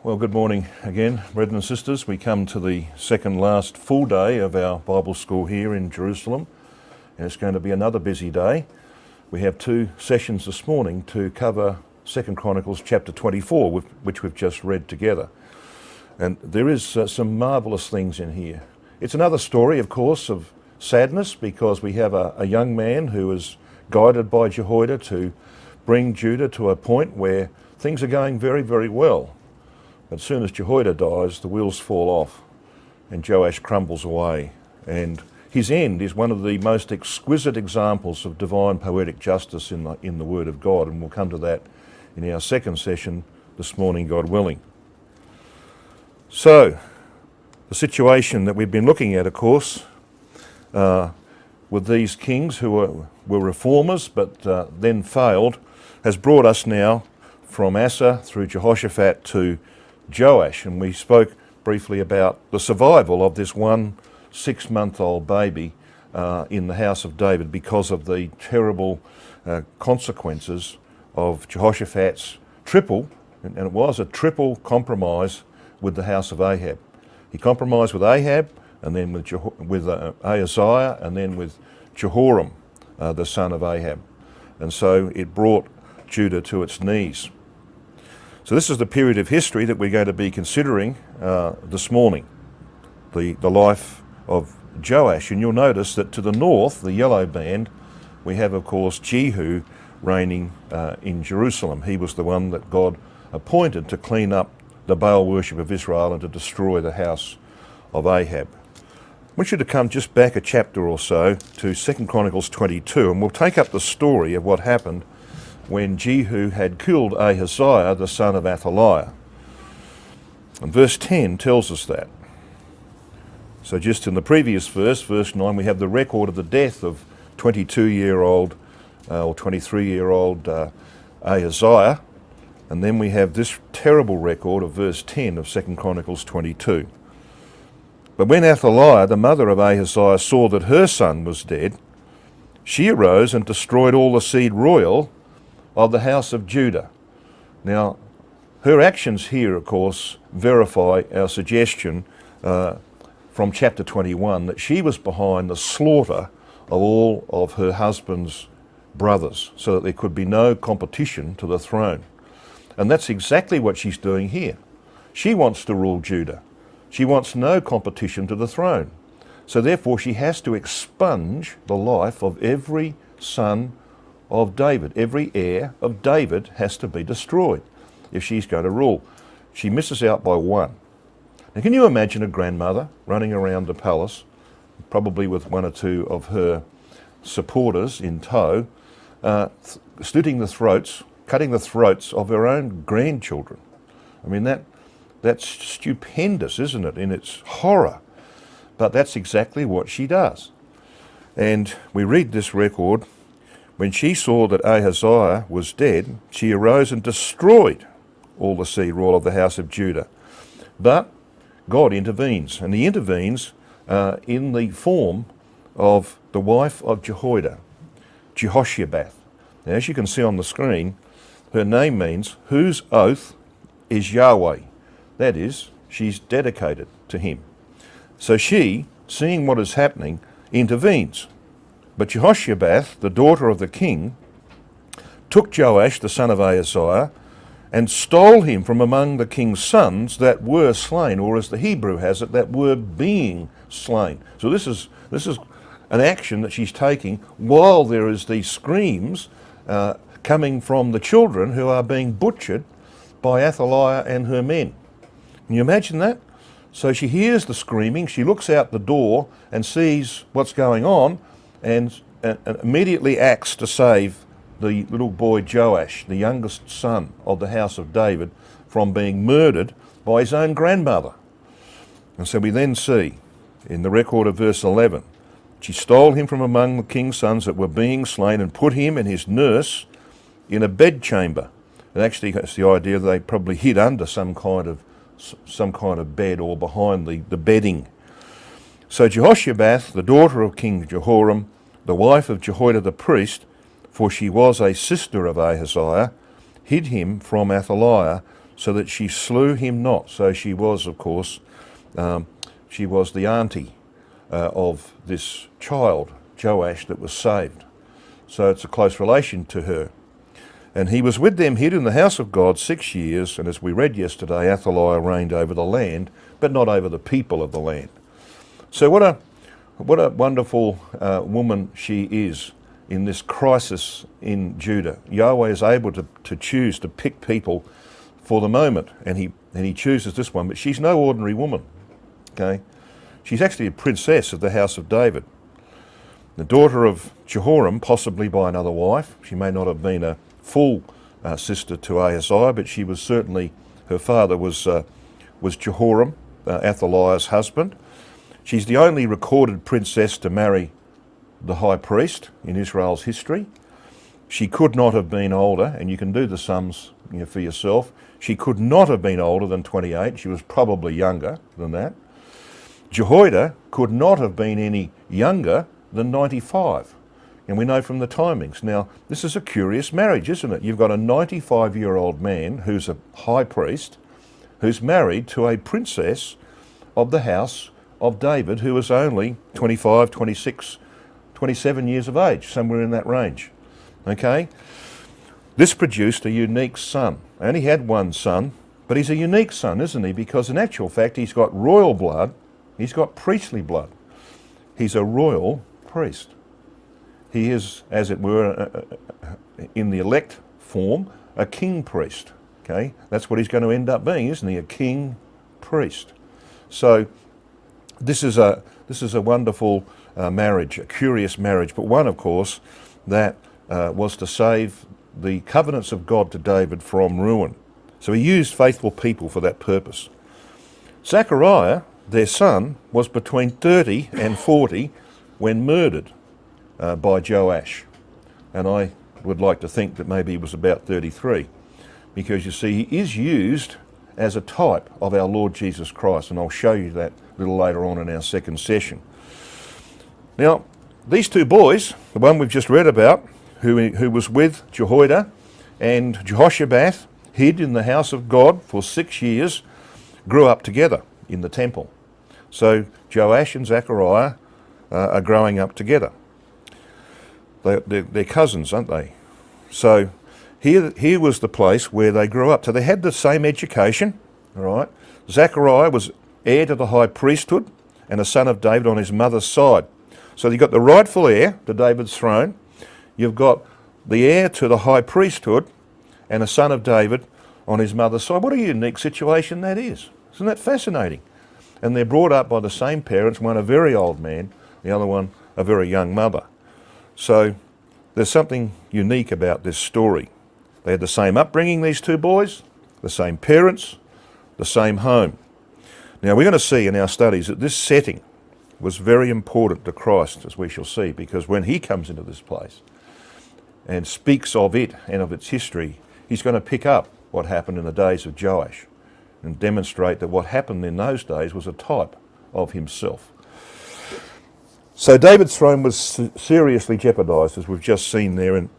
Well, good morning again, brethren and sisters. We come to the second last full day of our Bible school here in Jerusalem, and it's going to be another busy day. We have two sessions this morning to cover 2 Chronicles chapter 24, which we've just read together. And there is some marvellous things in here. It's another story, of course, of sadness, because we have a young man who is guided by Jehoiada to bring Judah to a point where things are going very, very well. As soon as Jehoiada dies, the wheels fall off and Joash crumbles away. And his end is one of the most exquisite examples of divine poetic justice in the Word of God. And we'll come to that in our second session this morning, God willing. So, the situation that we've been looking at, of course, with these kings who were reformers but then failed, has brought us now from Asa through Jehoshaphat to Joash, and we spoke briefly about the survival of this 6-month-old baby in the house of David because of the terrible consequences of Jehoshaphat's triple, and it was a triple compromise with the house of Ahab. He compromised with Ahab, and then with Ahaziah, and then with Jehoram, the son of Ahab. And so it brought Judah to its knees. So this is the period of history that we're going to be considering this morning, the life of Joash. And you'll notice that to the north, the yellow band, we have, of course, Jehu reigning in Jerusalem. He was the one that God appointed to clean up the Baal worship of Israel and to destroy the house of Ahab. I want you to come just back a chapter or so to 2 Chronicles 22, and we'll take up the story of what happened when Jehu had killed Ahaziah, the son of Athaliah. And verse 10 tells us that. So just in the previous verse, verse 9, we have the record of the death of 22-year-old or 23-year-old Ahaziah, and then we have this terrible record of verse 10 of 2 Chronicles 22. But when Athaliah, the mother of Ahaziah, saw that her son was dead, she arose and destroyed all the seed royal of the house of Judah. Now, her actions here, of course, verify our suggestion from chapter 21 that she was behind the slaughter of all of her husband's brothers, so that there could be no competition to the throne. And that's exactly what she's doing here. She wants to rule Judah. She wants no competition to the throne. So therefore she has to expunge the life of every son of David. Every heir of David has to be destroyed if she's going to rule. She misses out by one. Now, can you imagine a grandmother running around the palace, probably with one or two of her supporters in tow, slitting the throats, cutting the throats of her own grandchildren? I mean, that's stupendous, isn't it, in its horror? But that's exactly what she does. And we read this record. When she saw that Ahaziah was dead, she arose and destroyed all the seed royal of the house of Judah. But God intervenes, and he intervenes in the form of the wife of Jehoiada, Jehoshabat. Now, as you can see on the screen, her name means whose oath is Yahweh. That is, she's dedicated to him. So she, seeing what is happening, intervenes. But Jehoshabat, the daughter of the king, took Joash, the son of Ahaziah, and stole him from among the king's sons that were slain, or as the Hebrew has it, that were being slain. So this is an action that she's taking while there is these screams coming from the children who are being butchered by Athaliah and her men. Can you imagine that? So she hears the screaming, she looks out the door and sees what's going on, and immediately acts to save the little boy Joash, the youngest son of the house of David, from being murdered by his own grandmother. And so we then see in the record of verse 11, she stole him from among the king's sons that were being slain and put him and his nurse in a bedchamber. And actually that's the idea that they probably hid under some kind of bed or behind the bedding. So Jehoshabat, the daughter of King Jehoram, the wife of Jehoiada the priest, for she was a sister of Ahaziah, hid him from Athaliah, so that she slew him not. So she was, of course, she was the auntie of this child, Joash, that was saved. So it's a close relation to her. And he was with them hid in the house of God 6 years, and as we read yesterday, Athaliah reigned over the land, but not over the people of the land. So what a wonderful woman she is in this crisis in Judah. Yahweh is able to choose to pick people for the moment, and he chooses this one, but she's no ordinary woman. Okay, she's actually a princess of the house of David, the daughter of Jehoram, possibly by another wife. She may not have been a full sister to Ahaziah, but she was certainly, her father was Jehoram, Athaliah's husband. She's the only recorded princess to marry the high priest in Israel's history. She could not have been older, and you can do the sums for yourself. She could not have been older than 28. She was probably younger than that. Jehoiada could not have been any younger than 95. And we know from the timings. Now, this is a curious marriage, isn't it? You've got a 95-year-old man who's a high priest, who's married to a princess of the house of David, who was only 25, 26, 27 years of age, somewhere in that range. Okay? This produced a unique son. I only had one son, but he's a unique son, isn't he? Because in actual fact, he's got royal blood, he's got priestly blood. He's a royal priest. He is, as it were, in the elect form, a king priest. Okay, that's what he's going to end up being, isn't he? A king priest. So this is a wonderful marriage, a curious marriage, but one, of course, that was to save the covenants of God to David from ruin. So he used faithful people for that purpose. Zechariah, their son, was between 30 and 40 when murdered by Joash. And I would like to think that maybe he was about 33, because you see, he is used as a type of our Lord Jesus Christ, and I'll show you that a little later on in our second session. Now, these two boys, the one we've just read about, who was with Jehoiada and Jehoshabath, hid in the house of God for 6 years, grew up together in the temple. So Joash and Zechariah are growing up together. They're cousins, aren't they? So here was the place where they grew up. So they had the same education, all right? Zechariah was heir to the high priesthood and a son of David on his mother's side. So you've got the rightful heir to David's throne. You've got the heir to the high priesthood and a son of David on his mother's side. What a unique situation that is. Isn't that fascinating? And they're brought up by the same parents, one a very old man, the other one a very young mother. So there's something unique about this story. They had the same upbringing, these two boys, the same parents, the same home. Now we're going to see in our studies that this setting was very important to Christ, as we shall see, because when he comes into this place and speaks of it and of its history, he's going to pick up what happened in the days of Joash and demonstrate that what happened in those days was a type of himself. So David's throne was seriously jeopardised, as we've just seen there in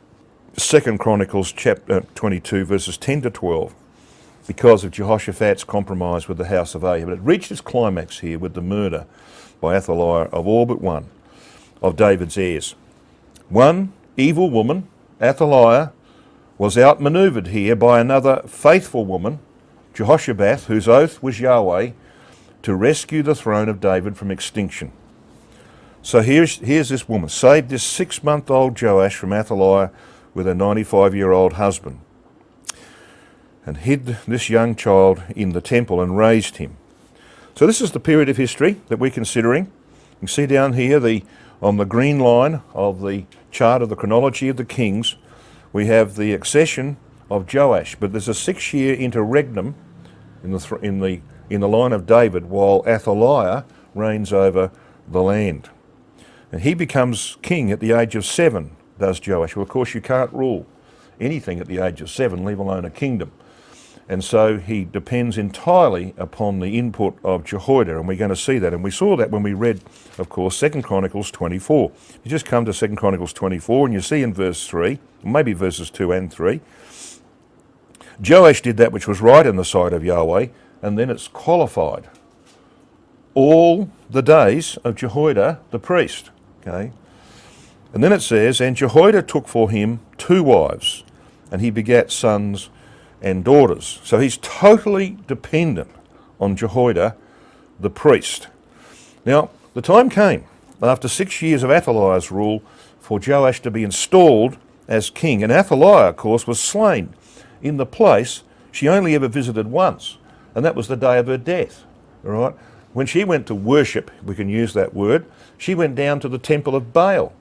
2 Chronicles chapter 22, verses 10 to 12, because of Jehoshaphat's compromise with the house of Ahab. It reached its climax here with the murder by Athaliah of all but one of David's heirs. One evil woman, Athaliah, was outmanoeuvred here by another faithful woman, Jehoshabath, whose oath was Yahweh, to rescue the throne of David from extinction. So here's this woman, saved this 6-month-old Joash from Athaliah with a 95-year-old husband, and hid this young child in the temple and raised him. So this is the period of history that we're considering. You can see down here on the green line of the chart of the chronology of the kings, we have the accession of Joash, but there's a 6-year interregnum in the line of David while Athaliah reigns over the land. And he becomes king at the age of 7, does Joash. Well, of course, you can't rule anything at the age of 7, leave alone a kingdom. And so he depends entirely upon the input of Jehoiada, and we're going to see that. And we saw that when we read, of course, 2 Chronicles 24. You just come to 2 Chronicles 24 and you see in verse 3, maybe verses 2 and 3, Joash did that which was right in the sight of Yahweh, and then it's qualified. All the days of Jehoiada the priest. Okay. And then it says, and Jehoiada took for him 2 wives, and he begat sons and daughters. So he's totally dependent on Jehoiada the priest. Now, the time came, after 6 years of Athaliah's rule, for Joash to be installed as king. And Athaliah, of course, was slain in the place she only ever visited once, and that was the day of her death. All right? When she went to worship, we can use that word, she went down to the temple of Baal,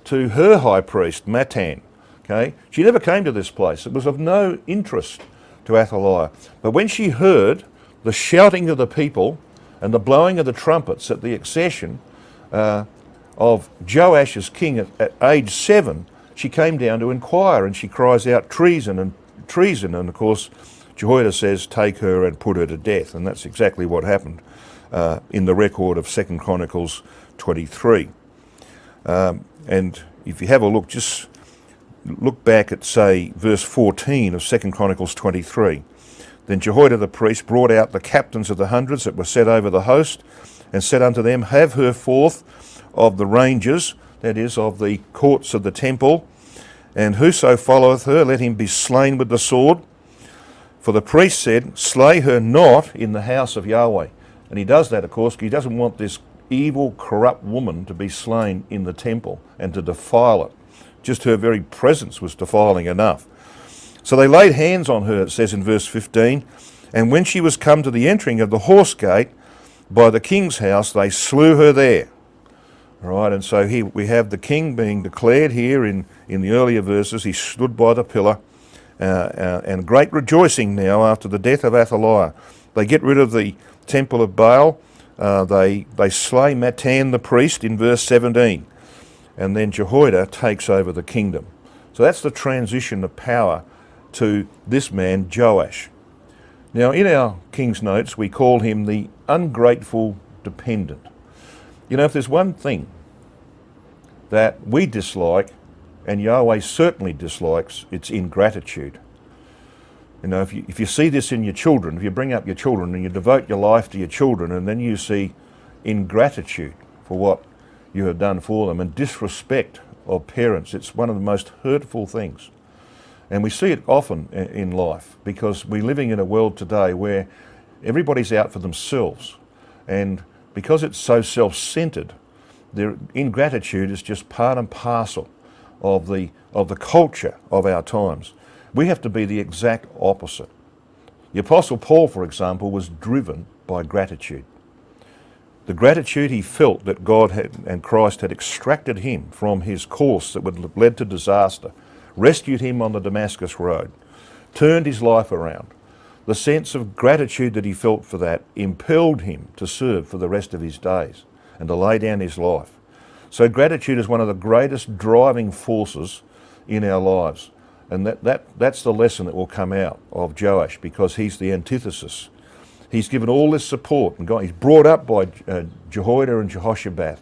to her high priest, Matan. Okay? She never came to this place. It was of no interest to Athaliah. But when she heard the shouting of the people and the blowing of the trumpets at the accession of Joash as king at age 7, she came down to inquire, and she cries out treason, and of course Jehoiada says, take her and put her to death, and that's exactly what happened in the record of 2 Chronicles 23. And if you have a look, just look back at, say, verse 14 of 2 Chronicles 23. Then Jehoiada the priest brought out the captains of the hundreds that were set over the host, and said unto them, have her forth of the ranges, that is, of the courts of the temple, and whoso followeth her, let him be slain with the sword. For the priest said, slay her not in the house of Yahweh. And he does that, of course, because he doesn't want this evil, corrupt woman to be slain in the temple and to defile it. Just her very presence was defiling enough. So they laid hands on her, it says in verse 15, and when she was come to the entering of the horse gate by the king's house, they slew her there. All right, and so here we have the king being declared here in the earlier verses. He stood by the pillar, and great rejoicing now after the death of Athaliah. They get rid of the temple of Baal. They slay Matan the priest in verse 17, and then Jehoiada takes over the kingdom. So that's the transition of power to this man Joash. Now in our King's Notes we call him the ungrateful dependent. You know, if there's one thing that we dislike, and Yahweh certainly dislikes, it's ingratitude. You know, if you see this in your children, if you bring up your children and you devote your life to your children, and then you see ingratitude for what you have done for them and disrespect of parents, it's one of the most hurtful things. And we see it often in life, because we're living in a world today where everybody's out for themselves, and because it's so self-centered, their ingratitude is just part and parcel of the culture of our times. We have to be the exact opposite. The Apostle Paul, for example, was driven by gratitude. The gratitude he felt that God and Christ had extracted him from his course that would have led to disaster, rescued him on the Damascus road, turned his life around. The sense of gratitude that he felt for that impelled him to serve for the rest of his days and to lay down his life. So gratitude is one of the greatest driving forces in our lives. And that's the lesson that will come out of Joash, because he's the antithesis. He's given all this support, and he's brought up by Jehoiada and Jehoshaphat.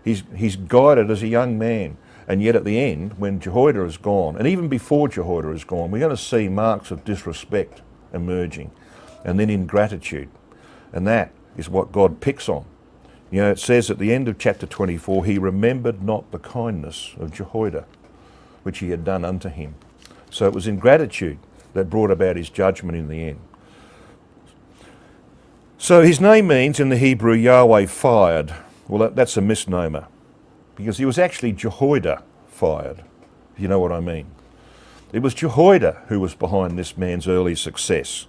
He's guided as a young man, and yet at the end, when Jehoiada is gone, and even before Jehoiada is gone, we're going to see marks of disrespect emerging, and then ingratitude. And that is what God picks on. You know, it says at the end of chapter 24, he remembered not the kindness of Jehoiada, which he had done unto him. So it was ingratitude that brought about his judgment in the end. So his name means in the Hebrew, Yahweh fired. Well, that's a misnomer, because he was actually Jehoiada fired, if you know what I mean. It was Jehoiada who was behind this man's early success.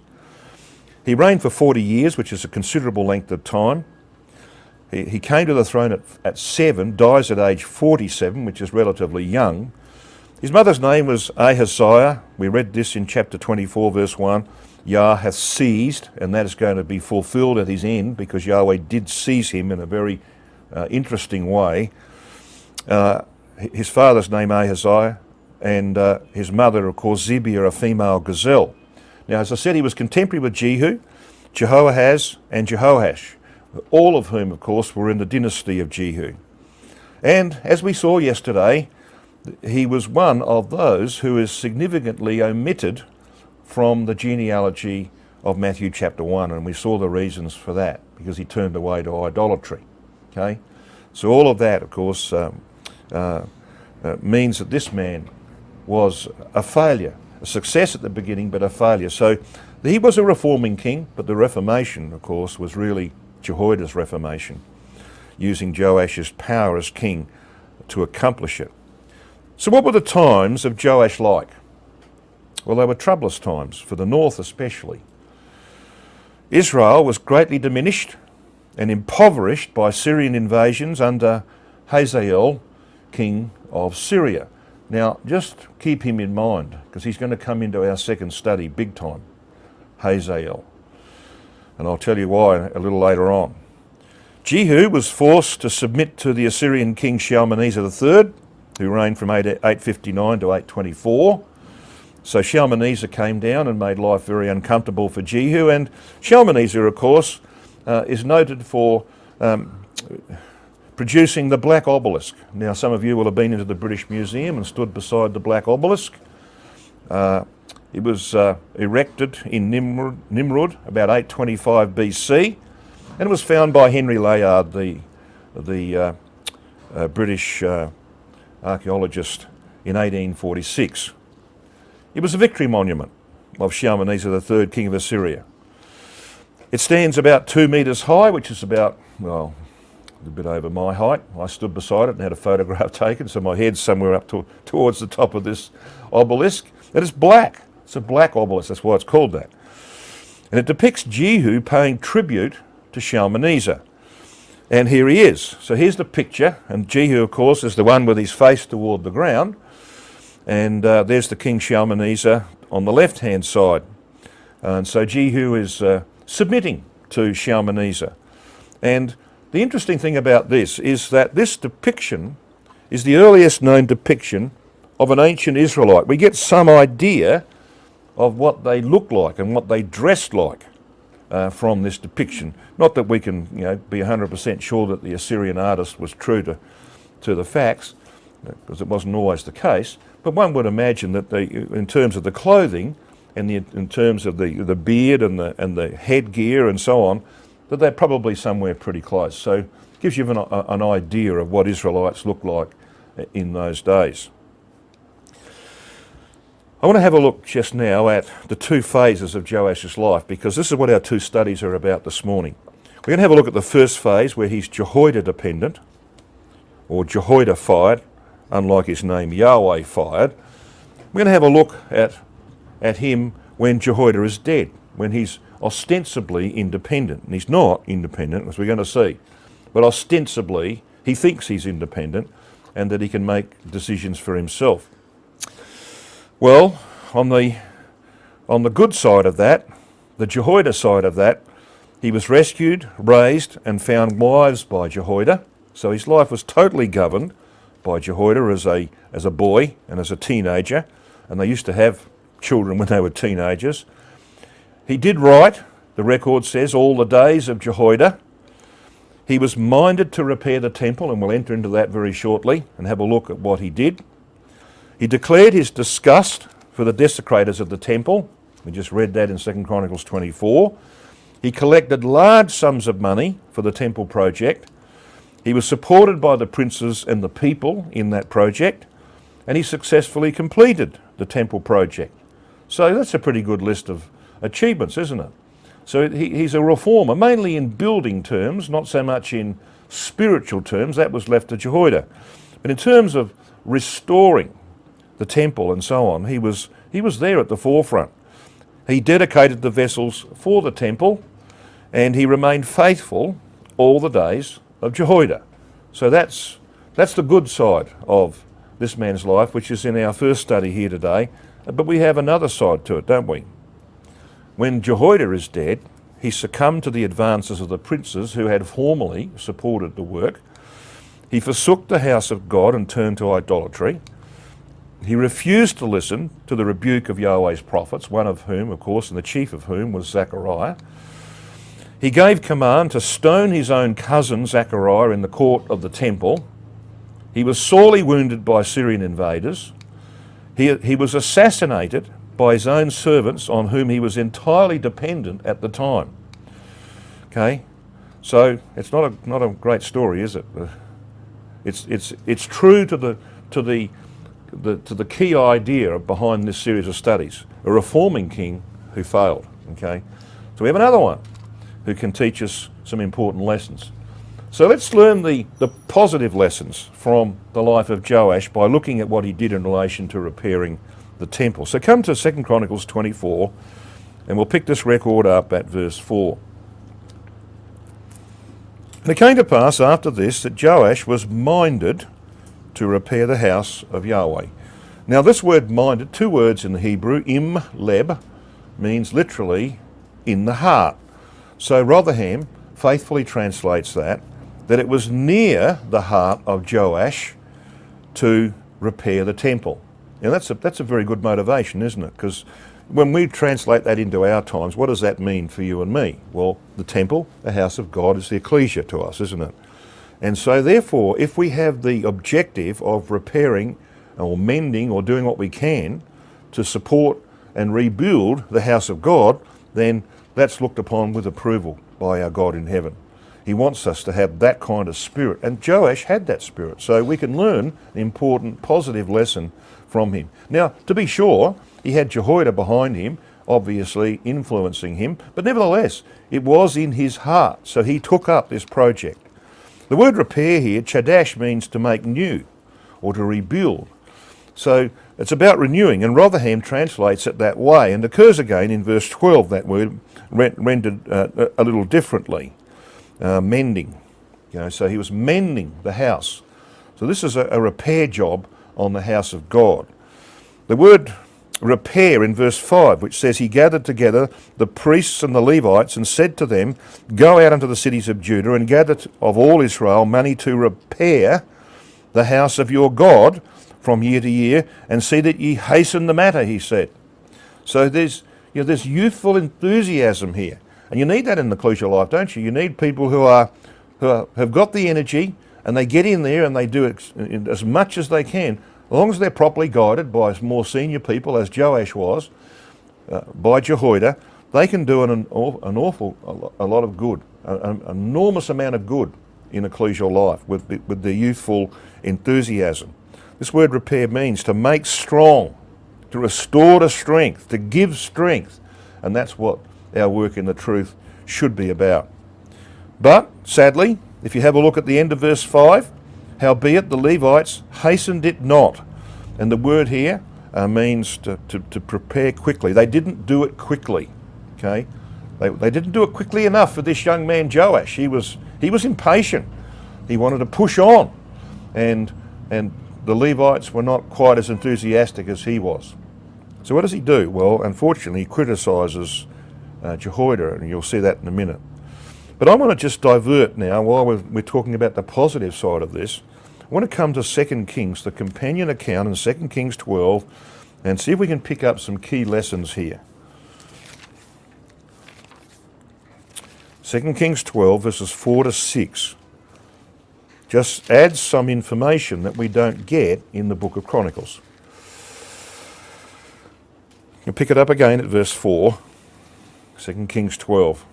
He reigned for 40 years, which is a considerable length of time. He came to the throne at 7, dies at age 47, which is relatively young. His mother's name was Ahaziah. We read this in chapter 24, verse 1. Yah hath seized, and that is going to be fulfilled at his end, because Yahweh did seize him in a very interesting way. His father's name Ahaziah, and his mother, of course, Zibiah, a female gazelle. Now, as I said, he was contemporary with Jehu, Jehoahaz, and Jehoash, all of whom, of course, were in the dynasty of Jehu. And as we saw yesterday, he was one of those who is significantly omitted from the genealogy of Matthew chapter 1, and we saw the reasons for that, because he turned away to idolatry. Okay, so all of that, of course, means that this man was a failure, a success at the beginning, but a failure. So he was a reforming king, but the Reformation, of course, was really Jehoiada's Reformation, using Joash's power as king to accomplish it. So what were the times of Joash like? Well, they were troublous times, for the north especially. Israel was greatly diminished and impoverished by Syrian invasions under Hazael, king of Syria. Now, just keep him in mind, because he's going to come into our second study big time, Hazael. And I'll tell you why a little later on. Jehu was forced to submit to the Assyrian king Shalmaneser III, who reigned from 859 to 824. So Shalmaneser came down and made life very uncomfortable for Jehu, and Shalmaneser, of course, is noted for producing the Black Obelisk. Now, some of you will have been into the British Museum and stood beside the Black Obelisk. It was erected in Nimrud about 825 BC, and it was found by Henry Layard, the British archaeologist, in 1846. It was a victory monument of Shalmaneser III, king of Assyria. It stands about 2 metres high, which is about, well, a bit over my height. I stood beside it and had a photograph taken, so my head's somewhere up towards the top of this obelisk. And it's black. It's a black obelisk, that's why it's called that. And it depicts Jehu paying tribute to Shalmaneser. And here he is. So here's the picture, and Jehu, of course, is the one with his face toward the ground. And there's the king Shalmaneser on the left-hand side. And so Jehu is submitting to Shalmaneser. And the interesting thing about this is that this depiction is the earliest known depiction of an ancient Israelite. We get some idea of what they looked like and what they dressed like from this depiction. Not that we can, be 100% sure that the Assyrian artist was true to the facts, because it wasn't always the case. But one would imagine that in terms of the clothing and in terms of the beard and the headgear and so on, that they're probably somewhere pretty close. So it gives you an idea of what Israelites looked like in those days. I want to have a look just now at the two phases of Joash's life, because this is what our two studies are about this morning. We're going to have a look at the first phase, where he's Jehoiada dependent, or Jehoiada fired, unlike his name Yahweh fired. We're going to have a look at him when Jehoiada is dead, when he's ostensibly independent. And he's not independent, as we're going to see. But ostensibly, he thinks he's independent and that he can make decisions for himself. Well, on the good side of that, the Jehoiada side of that, he was rescued, raised, and found wives by Jehoiada. So his life was totally governed by Jehoiada as a boy and as a teenager, and they used to have children when they were teenagers. He did right, the record says, all the days of Jehoiada. He was minded to repair the temple, and we'll enter into that very shortly and have a look at what he did. He declared his disgust for the desecrators of the temple. We just read that in 2 Chronicles 24. He collected large sums of money for the temple project. He was supported by the princes and the people in that project, and he successfully completed the temple project. So that's a pretty good list of achievements, isn't it? So he's a reformer, mainly in building terms, not so much in spiritual terms. That was left to Jehoiada. But in terms of restoring the temple and so on, he was there at the forefront. He dedicated the vessels for the temple, and he remained faithful all the days of Jehoiada. So that's the good side of this man's life, which is in our first study here today. But we have another side to it, don't we? When Jehoiada is dead, he succumbed to the advances of the princes who had formerly supported the work. He forsook the house of God and turned to idolatry. He refused to listen to the rebuke of Yahweh's prophets, one of whom, of course, and the chief of whom was Zechariah. He gave command to stone his own cousin Zechariah in the court of the temple. He was sorely wounded by Syrian invaders. He was assassinated by his own servants on whom he was entirely dependent at the time. Okay, so it's not a great story, is it? It's true to the key idea behind this series of studies: a reforming king who failed. Okay, so we have another one who can teach us some important lessons. So let's learn the positive lessons from the life of Joash by looking at what he did in relation to repairing the temple. So come to 2 Chronicles 24, and we'll pick this record up at verse 4. And it came to pass after this that Joash was minded to repair the house of Yahweh. Now this word minded, two words in the Hebrew, im leb, means literally in the heart. So Rotherham faithfully translates that it was near the heart of Joash to repair the temple. Now that's a very good motivation, isn't it? Because when we translate that into our times, what does that mean for you and me? Well, the temple, the house of God, is the ecclesia to us, isn't it? And so therefore, if we have the objective of repairing or mending or doing what we can to support and rebuild the house of God, then that's looked upon with approval by our God in heaven. He wants us to have that kind of spirit. And Joash had that spirit. So we can learn an important positive lesson from him. Now, to be sure, he had Jehoiada behind him, obviously influencing him, but nevertheless, it was in his heart. So he took up this project. The word repair here, chadash, means to make new or to rebuild. So it's about renewing, and Rotherham translates it that way, and occurs again in verse 12, that word rendered a little differently, mending. So he was mending the house. So this is a repair job on the house of God. The word repair in verse 5, which says, he gathered together the priests and the Levites and said to them, go out unto the cities of Judah and gather of all Israel money to repair the house of your God from year to year, and see that ye hasten the matter, he said. So there's youthful enthusiasm here. And you need that in the ecclesial life, don't you? You need people who have got the energy, and they get in there and they do it as much as they can, as long as they're properly guided by more senior people, as Joash was, by Jehoiada. They can do an awful lot of good, an enormous amount of good in ecclesial life with the youthful enthusiasm. This word repair means to make strong, to restore to strength, to give strength. And that's what our work in the truth should be about. But, sadly, if you have a look at the end of verse 5, howbeit the Levites hastened it not. And the word here means to prepare quickly. They didn't do it quickly. Okay? They didn't do it quickly enough for this young man Joash. He was impatient. He wanted to push on. And the Levites were not quite as enthusiastic as he was. So what does he do? Well, unfortunately, he criticises Jehoiada, and you'll see that in a minute. But I want to just divert now, while we're talking about the positive side of this. I want to come to 2 Kings, the companion account in 2 Kings 12, and see if we can pick up some key lessons here. 2 Kings 12, verses 4 to 6. Just adds some information that we don't get in the book of Chronicles. You pick it up again at verse 4, 2 Kings 12.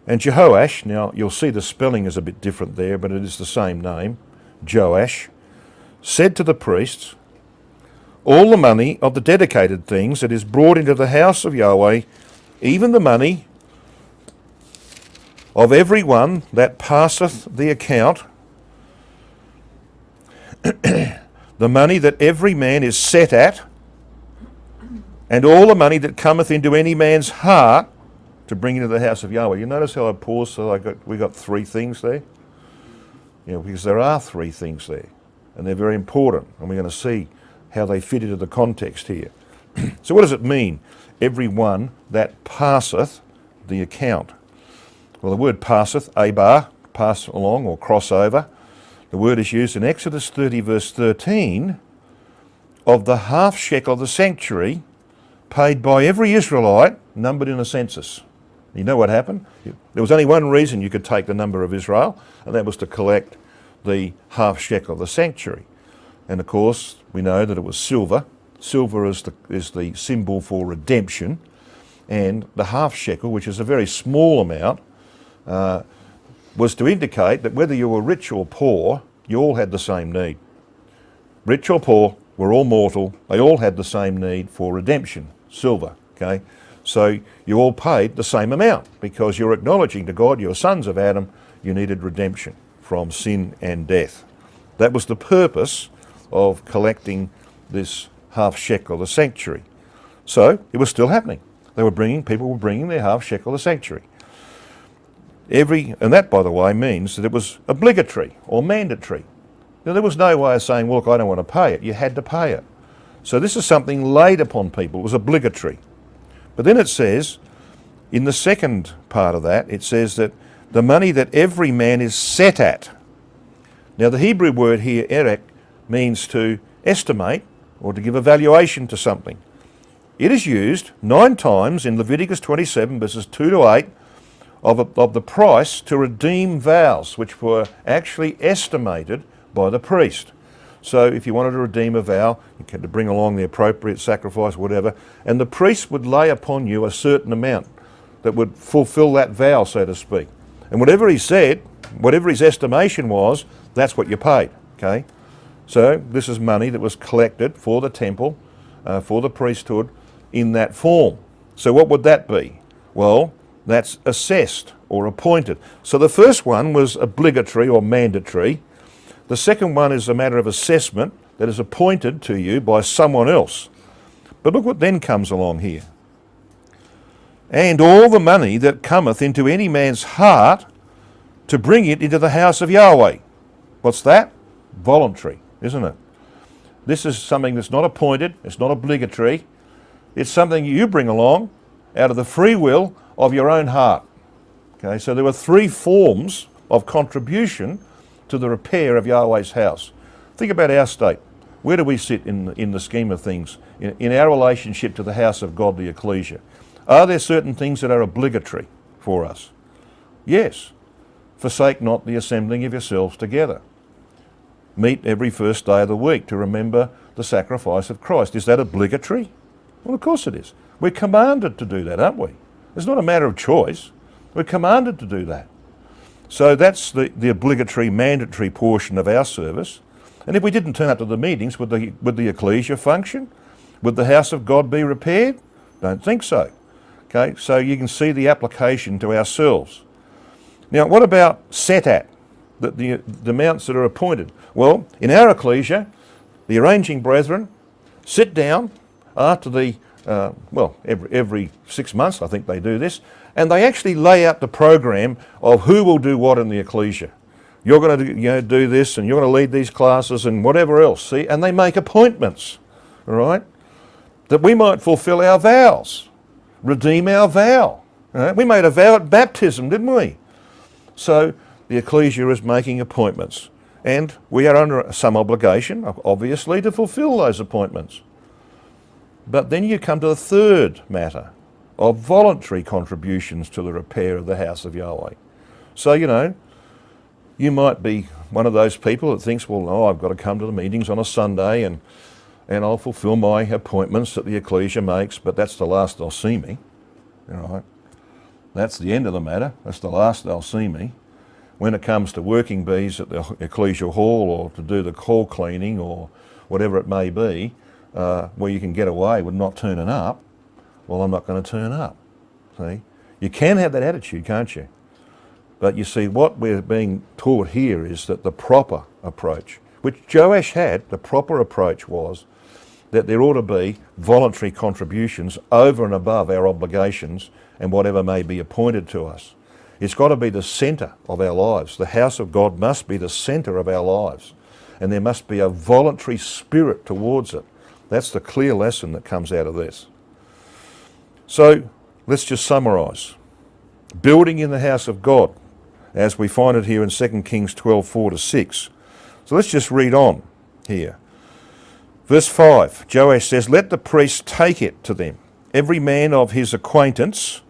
And Jehoash, now you'll see the spelling is a bit different there, but it is the same name, Joash, said to the priests, all the money of the dedicated things that is brought into the house of Yahweh, even the money of every one that passeth the account, the money that every man is set at, and all the money that cometh into any man's heart to bring into the house of Yahweh. You notice how I paused, so we got three things there? Because there are three things there, and they're very important, and we're going to see how they fit into the context here. So what does it mean? Every one that passeth the account. Well, the word passeth, abar, pass along or cross over. The word is used in Exodus 30 verse 13 of the half shekel of the sanctuary paid by every Israelite numbered in a census. You know what happened? There was only one reason you could take the number of Israel, and that was to collect the half shekel of the sanctuary. And of course, we know that it was silver, Silver is the symbol for redemption, and the half shekel, which is a very small amount, was to indicate that whether you were rich or poor, you all had the same need. Rich or poor, we're all mortal. They all had the same need for redemption, silver. Okay, so you all paid the same amount because you're acknowledging to God you're sons of Adam. You needed redemption from sin and death. That was the purpose of collecting this half shekel, the sanctuary. So it was still happening. People were bringing their half shekel, the sanctuary. And that, by the way, means that it was obligatory or mandatory. Now, there was no way of saying, well, look, I don't want to pay it. You had to pay it. So this is something laid upon people. It was obligatory. But then it says, in the second part of that, it says that the money that every man is set at. Now, the Hebrew word here, erek, means to estimate or to give a valuation to something. It is used 9 times in Leviticus 27, verses 2 to 8, of the price to redeem vows, which were actually estimated by the priest. So if you wanted to redeem a vow, you had to bring along the appropriate sacrifice, whatever, and the priest would lay upon you a certain amount that would fulfill that vow, so to speak. And whatever he said, whatever his estimation was, that's what you paid, okay? So this is money that was collected for the temple, for the priesthood, in that form. So what would that be? Well, that's assessed or appointed. So the first one was obligatory or mandatory. The second one is a matter of assessment that is appointed to you by someone else. But look what then comes along here. And all the money that cometh into any man's heart to bring it into the house of Yahweh. What's that? Voluntary, isn't it? This is something that's not appointed, it's not obligatory. It's something you bring along out of the free will of your own heart. Okay, so there were 3 forms of contribution to the repair of Yahweh's house. Think about our state. Where do we sit in the scheme of things, in our relationship to the house of God, the ecclesia? Are there certain things that are obligatory for us? Yes. Forsake not the assembling of yourselves together. Meet every first day of the week to remember the sacrifice of Christ. Is that obligatory? Well, of course it is. We're commanded to do that, aren't we? It's not a matter of choice. We're commanded to do that. So that's the obligatory, mandatory portion of our service. And if we didn't turn up to the meetings, would the ecclesia function? Would the house of God be repaired? Don't think so. Okay, so you can see the application to ourselves. Now, what about set at, the amounts that are appointed? Well, in our ecclesia, the arranging brethren sit down after every 6 months, I think they do this, and they actually lay out the program of who will do what in the ecclesia. You're going to do this, and you're going to lead these classes, and whatever else. See, and they make appointments, all right, that we might fulfill our vows, redeem our vow. Right? We made a vow at baptism, didn't we? So the ecclesia is making appointments, and we are under some obligation, obviously, to fulfill those appointments. But then you come to the third matter of voluntary contributions to the repair of the house of Yahweh. So, you might be one of those people that thinks, well, I've got to come to the meetings on a Sunday and I'll fulfill my appointments that the ecclesia makes, but that's the last they'll see me. Right? That's the end of the matter. That's the last they'll see me. When it comes to working bees at the ecclesial hall or to do the hall cleaning or whatever it may be, where you can get away with not turning up, well, I'm not going to turn up. See? You can have that attitude, can't you? But you see, what we're being taught here is that the proper approach, which Joash had, the proper approach was that there ought to be voluntary contributions over and above our obligations and whatever may be appointed to us. It's got to be the centre of our lives. The house of God must be the centre of our lives, and there must be a voluntary spirit towards it. That's the clear lesson that comes out of this. So let's just summarise. Building in the house of God, as we find it here in 2 Kings 12, 4-6. So let's just read on here. Verse 5, Joash says, let the priests take it to them, every man of his acquaintance,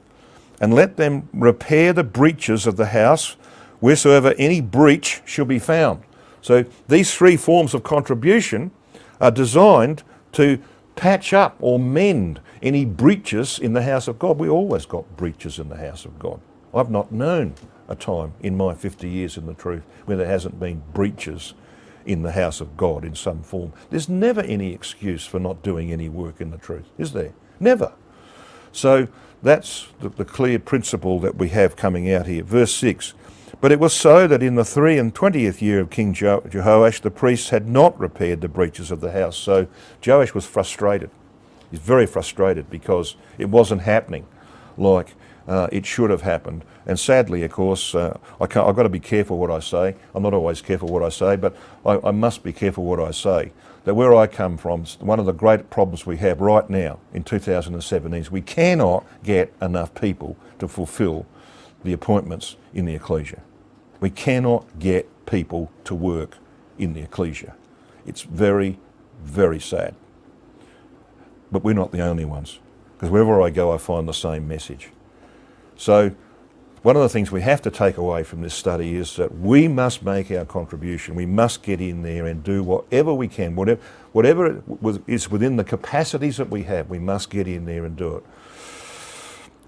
and let them repair the breaches of the house, wheresoever any breach shall be found. So these 3 forms of contribution are designed to patch up or mend any breaches in the house of God. We always got breaches in the house of God. I've not known a time in my 50 years in the truth where there hasn't been breaches in the house of God in some form. There's never any excuse for not doing any work in the truth, is there? Never. So that's the clear principle that we have coming out here. Verse 6, but it was so that in the 23rd year of King Joash, the priests had not repaired the breaches of the house. So Joash was frustrated. He's very frustrated because it wasn't happening like it should have happened. And sadly, of course, I've got to be careful what I say. I'm not always careful what I say, but I must be careful what I say. That where I come from, one of the great problems we have right now in 2017 is we cannot get enough people to fulfil the appointments in the ecclesia. We cannot get people to work in the ecclesia. It's very, very sad. But we're not the only ones, because wherever I go I find the same message. So one of the things we have to take away from this study is that we must make our contribution. We must get in there and do whatever we can, whatever is within the capacities that we have, we must get in there and do it.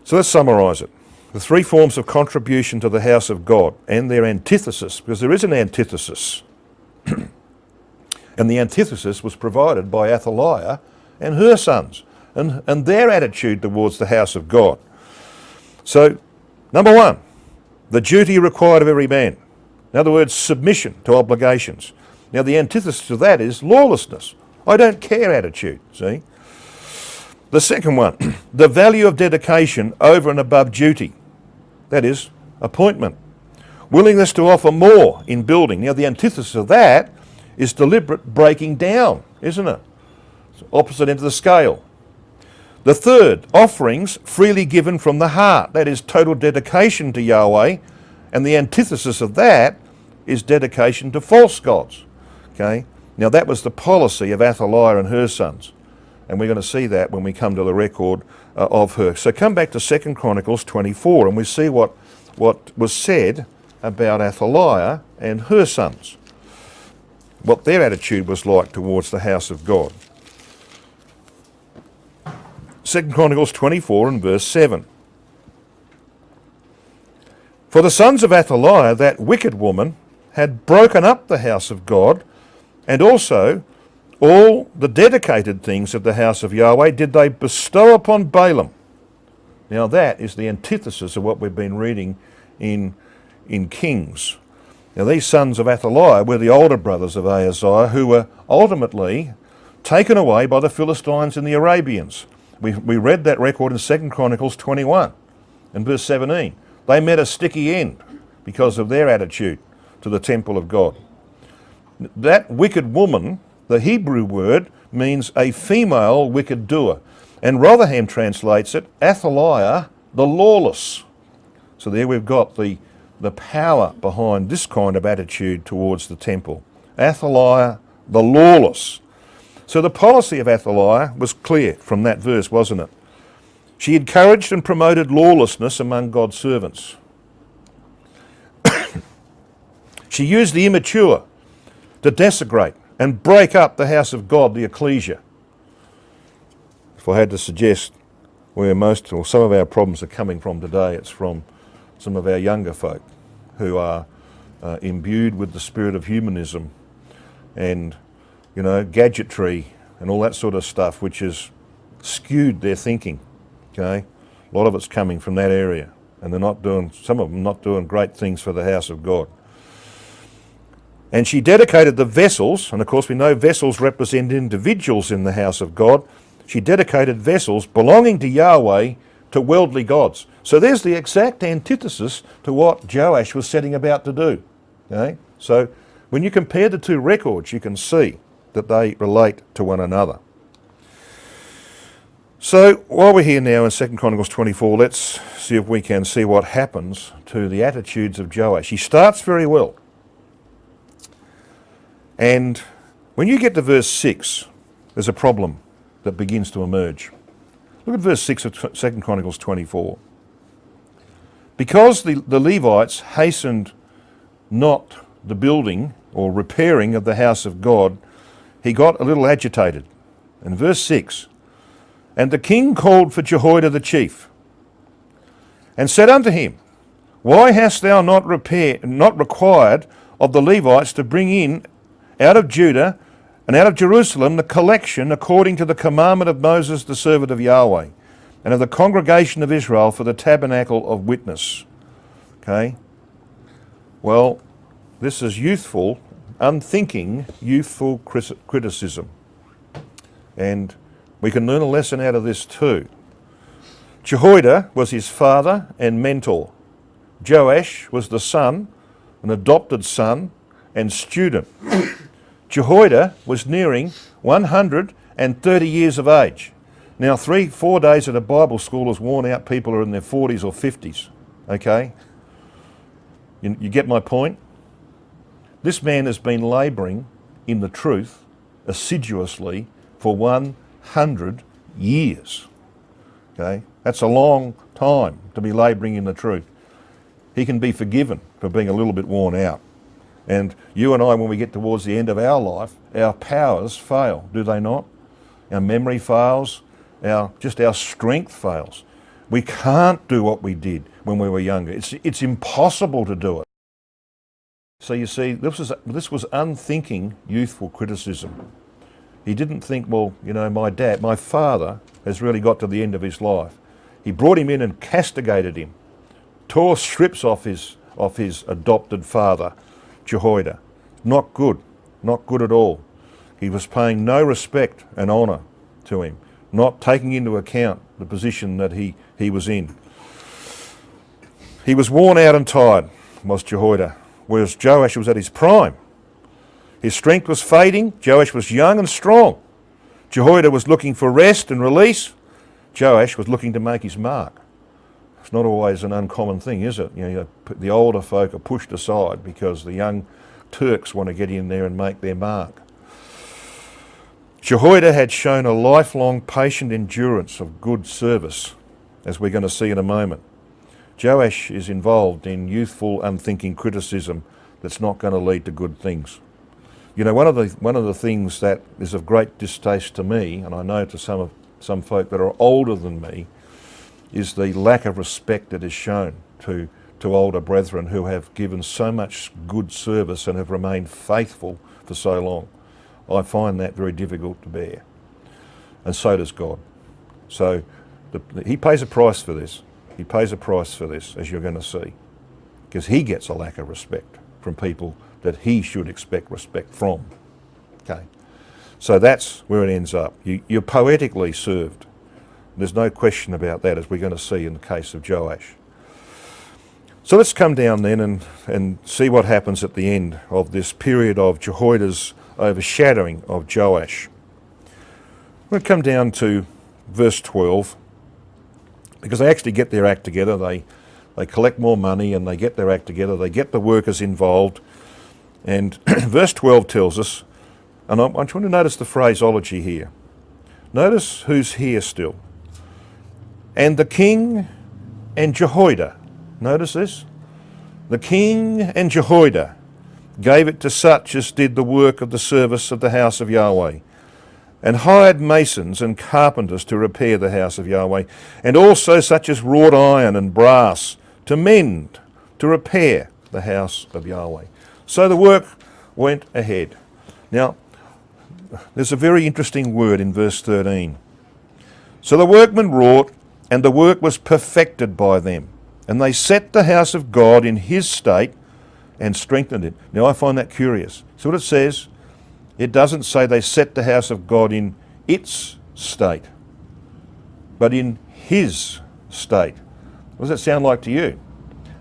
So let's summarise it. The three forms of contribution to the house of God and their antithesis, because there is an antithesis. And the antithesis was provided by Athaliah and her sons and their attitude towards the house of God. So, number one, the duty required of every man. In other words, submission to obligations. Now the antithesis to that is lawlessness. I don't care attitude, see? The second one, the value of dedication over and above duty. That is, appointment. Willingness to offer more in building. Now the antithesis of that is deliberate breaking down, isn't it? It's opposite end of the scale. The third, offerings freely given from the heart. That is total dedication to Yahweh. And the antithesis of that is dedication to false gods. Okay? Now that was the policy of Athaliah and her sons. And we're going to see that when we come to the record of her. So come back to 2 Chronicles 24 and we see what was said about Athaliah and her sons. What their attitude was like towards the house of God. 2 Chronicles 24 and verse 7. For the sons of Athaliah, that wicked woman, had broken up the house of God, and also all the dedicated things of the house of Yahweh did they bestow upon Balaam. Now that is the antithesis of what we've been reading in Kings. Now these sons of Athaliah were the older brothers of Ahaziah, who were ultimately taken away by the Philistines and the Arabians. We read that record in 2 Chronicles 21 and verse 17. They met a sticky end because of their attitude to the temple of God. That wicked woman, the Hebrew word, means a female wicked doer. And Rotherham translates it, Athaliah, the lawless. So there we've got the power behind this kind of attitude towards the temple. Athaliah, the lawless. So the policy of Athaliah was clear from that verse, wasn't it? She encouraged and promoted lawlessness among God's servants. She used the immature to desecrate and break up the house of God, the ecclesia. If I had to suggest where most or some of our problems are coming from today, it's from some of our younger folk who are imbued with the spirit of humanism and gadgetry and all that sort of stuff, which has skewed their thinking, okay? A lot of it's coming from that area, and some of them not doing great things for the house of God. And she dedicated the vessels, and of course we know vessels represent individuals in the house of God. She dedicated vessels belonging to Yahweh to worldly gods. So there's the exact antithesis to what Joash was setting about to do, okay? So when you compare the two records, you can see that they relate to one another. So while we're here now in 2 Chronicles 24, let's see if we can see what happens to the attitudes of Joash. He starts very well. And when you get to verse 6, there's a problem that begins to emerge. Look at verse 6 of 2 Chronicles 24. Because the Levites hastened not the building or repairing of the house of God, he got a little agitated. And verse 6, and the king called for Jehoiada the chief, and said unto him, why hast thou not required of the Levites to bring in out of Judah and out of Jerusalem the collection according to the commandment of Moses the servant of Yahweh, and of the congregation of Israel for the tabernacle of witness? Okay. Well, this is youthful, unthinking, youthful criticism. And we can learn a lesson out of this too. Jehoiada was his father and mentor. Joash was the son, an adopted son and student. Jehoiada was nearing 130 years of age. Now, 3-4 days at a Bible school has worn out people who are in their 40s or 50s. Okay? You get my point? This man has been labouring in the truth assiduously for 100 years. Okay? That's a long time to be labouring in the truth. He can be forgiven for being a little bit worn out. And you and I, when we get towards the end of our life, our powers fail, do they not? Our memory fails, our strength fails. We can't do what we did when we were younger. It's impossible to do it. So you see, this was unthinking, youthful criticism. He didn't think, well, you know, my father has really got to the end of his life. He brought him in and castigated him, tore strips off his adopted father, Jehoiada. Not good at all. He was paying no respect and honour to him, not taking into account the position that he was in. He was worn out and tired, was Jehoiada, whereas Joash was at his prime. His strength was fading. Joash was young and strong. Jehoiada was looking for rest and release. Joash was looking to make his mark. It's not always an uncommon thing, is it? You know, the older folk are pushed aside because the young Turks want to get in there and make their mark. Jehoiada had shown a lifelong patient endurance of good service, as we're going to see in a moment. Joash is involved in youthful, unthinking criticism that's not going to lead to good things. You know, one of the things that is of great distaste to me, and I know to some folk that are older than me, is the lack of respect that is shown to older brethren who have given so much good service and have remained faithful for so long. I find that very difficult to bear. And so does God. So he pays a price for this. He pays a price for this, as you're going to see, because he gets a lack of respect from people that he should expect respect from. Okay, so that's where it ends up. You're poetically served. There's no question about that, as we're going to see in the case of Joash. So let's come down then and see what happens at the end of this period of Jehoiada's overshadowing of Joash. We'll come down to verse 12, because they actually get their act together. They collect more money and they get their act together. They get the workers involved. And verse 12 tells us, and I want you to notice the phraseology here. Notice who's here still. And the king and Jehoiada. Notice this. The king and Jehoiada gave it to such as did the work of the service of the house of Yahweh, and hired masons and carpenters to repair the house of Yahweh, and also such as wrought iron and brass to mend, to repair the house of Yahweh. So the work went ahead. Now, there's a very interesting word in verse 13. So the workmen wrought, and the work was perfected by them, and they set the house of God in his state and strengthened it. Now I find that curious. So what it says, it doesn't say they set the house of God in its state, but in his state. What does that sound like to you?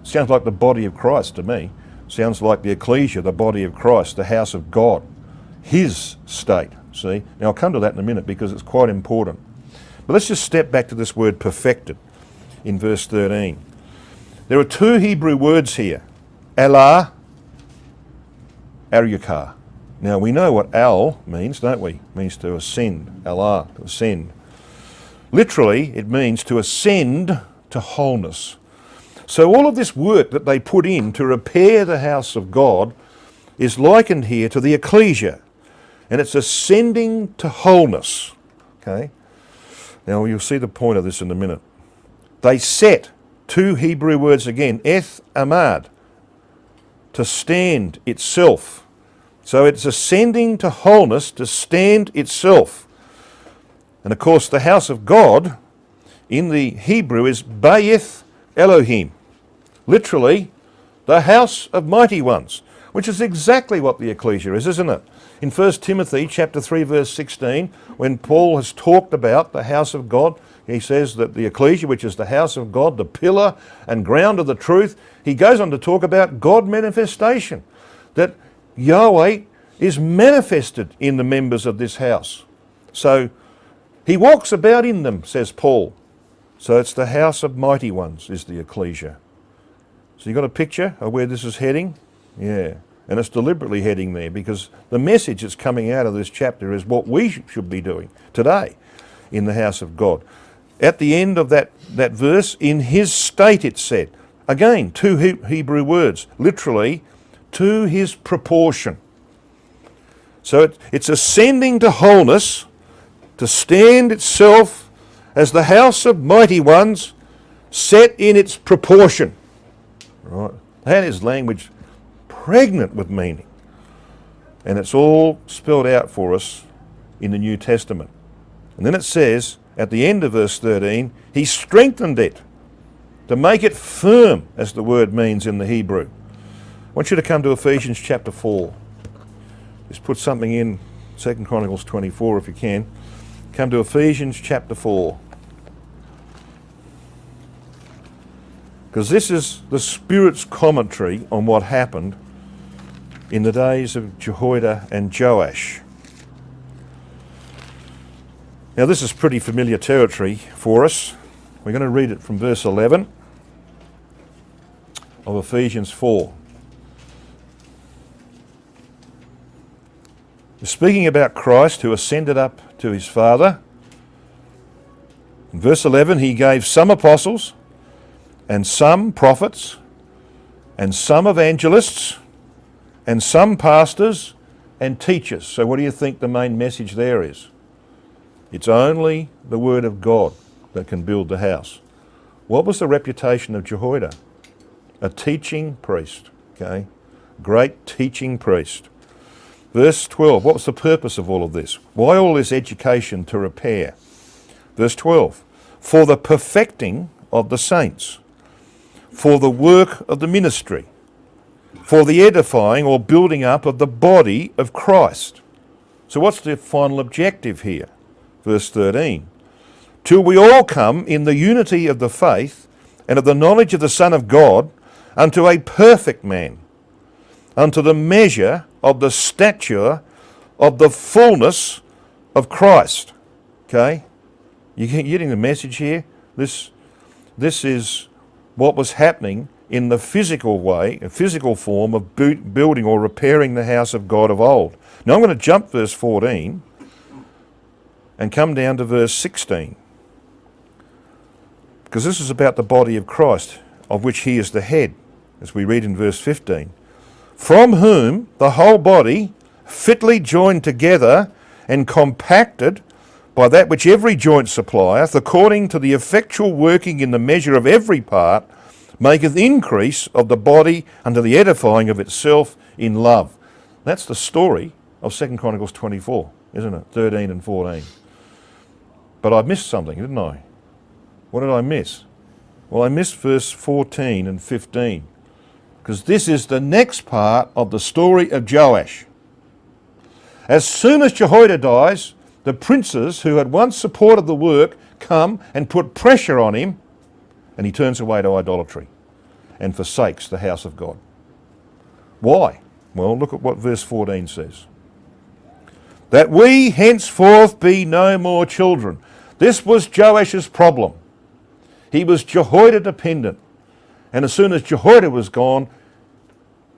It sounds like the body of Christ to me. It sounds like the ecclesia, the body of Christ, the house of God. His state, see? Now I'll come to that in a minute because it's quite important. But let's just step back to this word perfected in verse 13. There are two Hebrew words here. Elah, Aryukah. Now we know what al means, don't we? It means to ascend. Allah, to ascend. Literally, it means to ascend to wholeness. So all of this work that they put in to repair the house of God is likened here to the ecclesia, and it's ascending to wholeness. Okay? Now you'll see the point of this in a minute. They set, two Hebrew words again, eth amad, to stand itself. So it's ascending to wholeness, to stand itself. And of course the house of God in the Hebrew is Bayith Elohim. Literally, the house of mighty ones, which is exactly what the ecclesia is, isn't it? In 1 Timothy chapter 3 verse 16, when Paul has talked about the house of God, he says that the ecclesia, which is the house of God, the pillar and ground of the truth, he goes on to talk about God manifestation, that Yahweh is manifested in the members of this house. So he walks about in them, says Paul. So it's the house of mighty ones is the ecclesia. So you got a picture of where this is heading? Yeah. And it's deliberately heading there because the message that's coming out of this chapter is what we should be doing today in the house of God. At the end of that verse, in his state it said, again, two Hebrew words, literally, to his proportion. So it's ascending to wholeness, to stand itself as the house of mighty ones, set in its proportion. Right? That is language pregnant with meaning. And it's all spelled out for us in the New Testament. And then it says, at the end of verse 13, he strengthened it to make it firm, as the word means in the Hebrew. I want you to come to Ephesians chapter 4. Just put something in 2 Chronicles 24 if you can. Come to Ephesians chapter 4. Because this is the Spirit's commentary on what happened in the days of Jehoiada and Joash. Now this is pretty familiar territory for us. We're going to read it from verse 11 of Ephesians 4. We're speaking about Christ who ascended up to his Father. In verse 11, he gave some apostles and some prophets and some evangelists and some pastors and teachers. So what do you think the main message there is? It's only the word of God that can build the house. What was the reputation of Jehoiada? A teaching priest, okay? Great teaching priest. Verse 12, what was the purpose of all of this? Why all this education to repair? Verse 12, for the perfecting of the saints, for the work of the ministry, for the edifying or building up of the body of Christ. So what's the final objective here? Verse 13, till we all come in the unity of the faith and of the knowledge of the Son of God unto a perfect man, unto the measure of the stature of the fullness of Christ. Okay? You getting the message here? This is what was happening in the physical way, a physical form of building or repairing the house of God of old. Now I'm going to jump verse 14 and come down to verse 16. Because this is about the body of Christ, of which he is the head, as we read in verse 15. From whom the whole body, fitly joined together and compacted by that which every joint supplieth, according to the effectual working in the measure of every part, maketh increase of the body unto the edifying of itself in love. That's the story of 2 Chronicles 24, isn't it? 13 and 14. But I missed something, didn't I? What did I miss? Well, I missed verse 14 and 15, because this is the next part of the story of Joash. As soon as Jehoiada dies, the princes who had once supported the work come and put pressure on him, and he turns away to idolatry and forsakes the house of God. Why? Well, look at what verse 14 says. That we henceforth be no more children. This was Joash's problem. He was Jehoiada dependent. And as soon as Jehoiada was gone,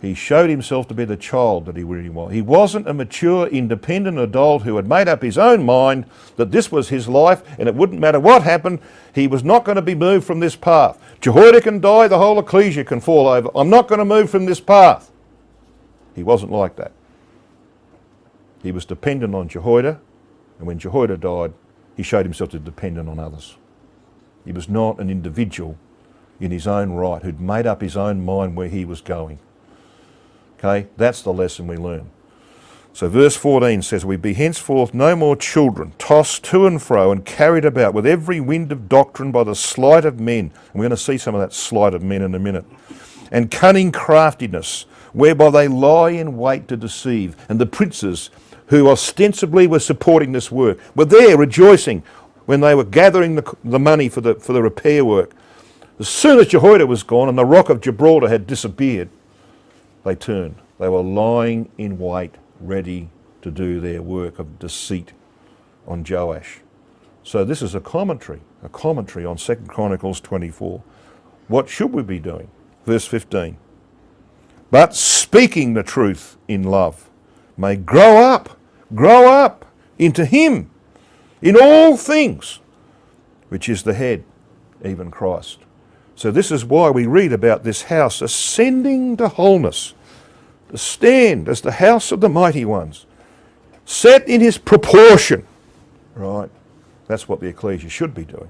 he showed himself to be the child that he really was. He wasn't a mature, independent adult who had made up his own mind that this was his life and it wouldn't matter what happened. He was not going to be moved from this path. Jehoiada can die, the whole ecclesia can fall over. I'm not going to move from this path. He wasn't like that. He was dependent on Jehoiada, and when Jehoiada died, he showed himself to be dependent on others. He was not an individual in his own right who'd made up his own mind where he was going. Okay, that's the lesson we learn. So verse 14 says, "We be henceforth no more children, tossed to and fro and carried about with every wind of doctrine by the sleight of men." And we're going to see some of that sleight of men in a minute. "And cunning craftiness, whereby they lie in wait to deceive." And the princes who ostensibly were supporting this work were there rejoicing when they were gathering the money for the repair work. As soon as Jehoiada was gone and the rock of Gibraltar had disappeared, they turned. They were lying in wait, ready to do their work of deceit on Joash. So this is a commentary on 2 Chronicles 24. What should we be doing? Verse 15. "But speaking the truth in love may grow up into him in all things, which is the head, even Christ." So this is why we read about this house ascending to wholeness, to stand as the house of the mighty ones, set in his proportion, right? That's what the ecclesia should be doing,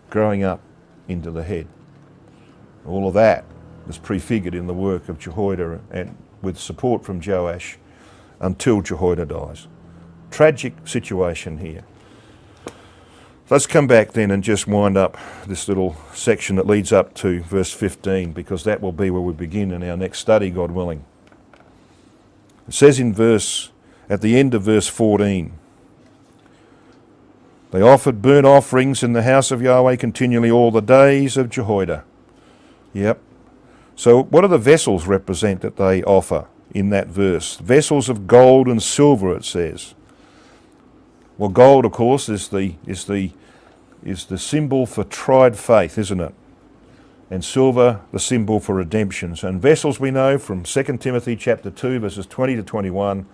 growing up into the head. All of that was prefigured in the work of Jehoiada and with support from Joash until Jehoiada dies. Tragic situation here. Let's come back then and just wind up this little section that leads up to verse 15, because that will be where we begin in our next study, God willing. It says at the end of verse 14, "They offered burnt offerings in the house of Yahweh continually all the days of Jehoiada." Yep. So what do the vessels represent that they offer in that verse? Vessels of gold and silver, it says. Well, gold, of course, is the symbol for tried faith, isn't it? And silver, the symbol for redemption. And vessels, we know from 2 Timothy chapter 2, verses 20 to 21,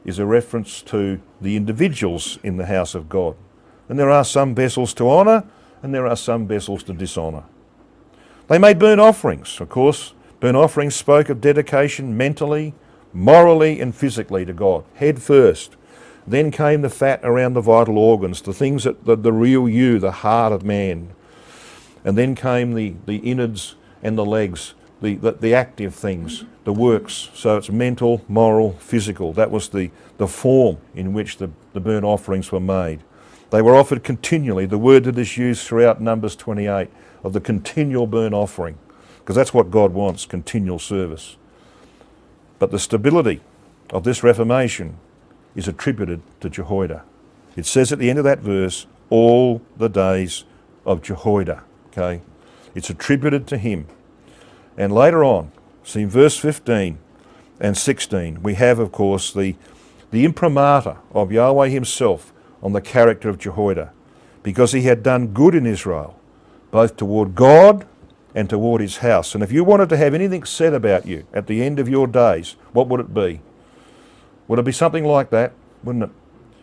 is a reference to the individuals in the house of God. And there are some vessels to honour, and there are some vessels to dishonour. They made burnt offerings, of course. Burnt offerings spoke of dedication mentally, morally and physically to God, head first. Then came the fat around the vital organs, the things that the real you, the heart of man. And then came the innards and the legs, the active things, the works. So it's mental, moral, physical. That was the form in which the burnt offerings were made. They were offered continually. The word that is used throughout Numbers 28 of the continual burnt offering, because that's what God wants, continual service. But the stability of this reformation is attributed to Jehoiada. It says at the end of that verse, all the days of Jehoiada. Okay, it's attributed to him. And later on, see in verse 15 and 16, we have, of course, the imprimatur of Yahweh himself on the character of Jehoiada, because he had done good in Israel, both toward God and toward his house. And if you wanted to have anything said about you at the end of your days, what would it be? Would it be something like that? Wouldn't it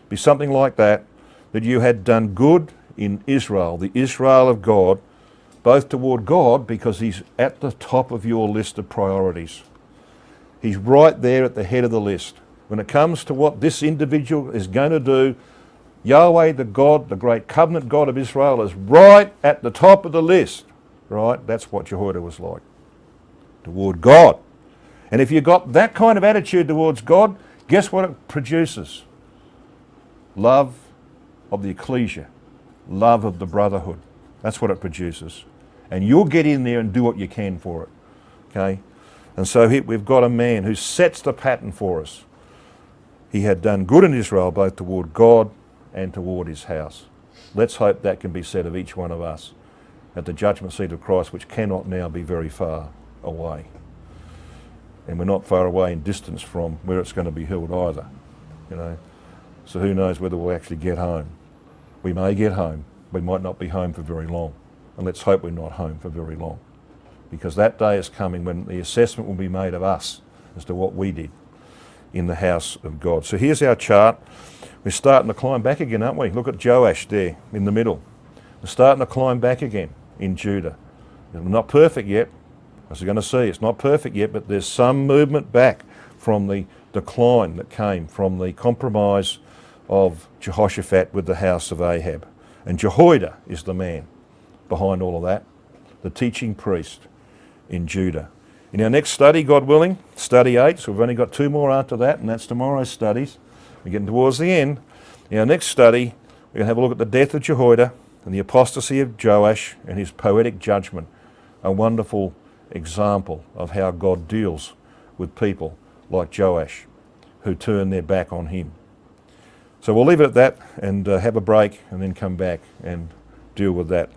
be something like that you had done good in Israel, the Israel of God, both toward God, because he's at the top of your list of priorities. He's right there at the head of the list. When it comes to what this individual is going to do, Yahweh, the God, the great covenant God of Israel, is right at the top of the list. Right? That's what Jehoiada was like. Toward God. And if you've got that kind of attitude towards God, guess what it produces? Love of the ecclesia. Love of the brotherhood. That's what it produces. And you'll get in there and do what you can for it. Okay? And so here we've got a man who sets the pattern for us. He had done good in Israel, both toward God and toward his house. Let's hope that can be said of each one of us at the judgment seat of Christ, which cannot now be very far away. And we're not far away in distance from where it's going to be held either. You know, so who knows whether we'll actually get home. We may get home. We might not be home for very long. And let's hope we're not home for very long. Because that day is coming when the assessment will be made of us as to what we did in the house of God. So here's our chart. We're starting to climb back again, aren't we? Look at Joash there in the middle. We're starting to climb back again in Judah. We're not perfect yet. As we're going to see, it's not perfect yet, but there's some movement back from the decline that came from the compromise of Jehoshaphat with the house of Ahab. And Jehoiada is the man behind all of that, the teaching priest in Judah. In our next study, God willing, study 8, so we've only got 2 more after that, and that's tomorrow's studies. We're getting towards the end. In our next study, we're going to have a look at the death of Jehoiada and the apostasy of Joash and his poetic judgment, a wonderful example of how God deals with people like Joash who turn their back on him. So we'll leave it at that and have a break and then come back and deal with that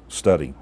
study.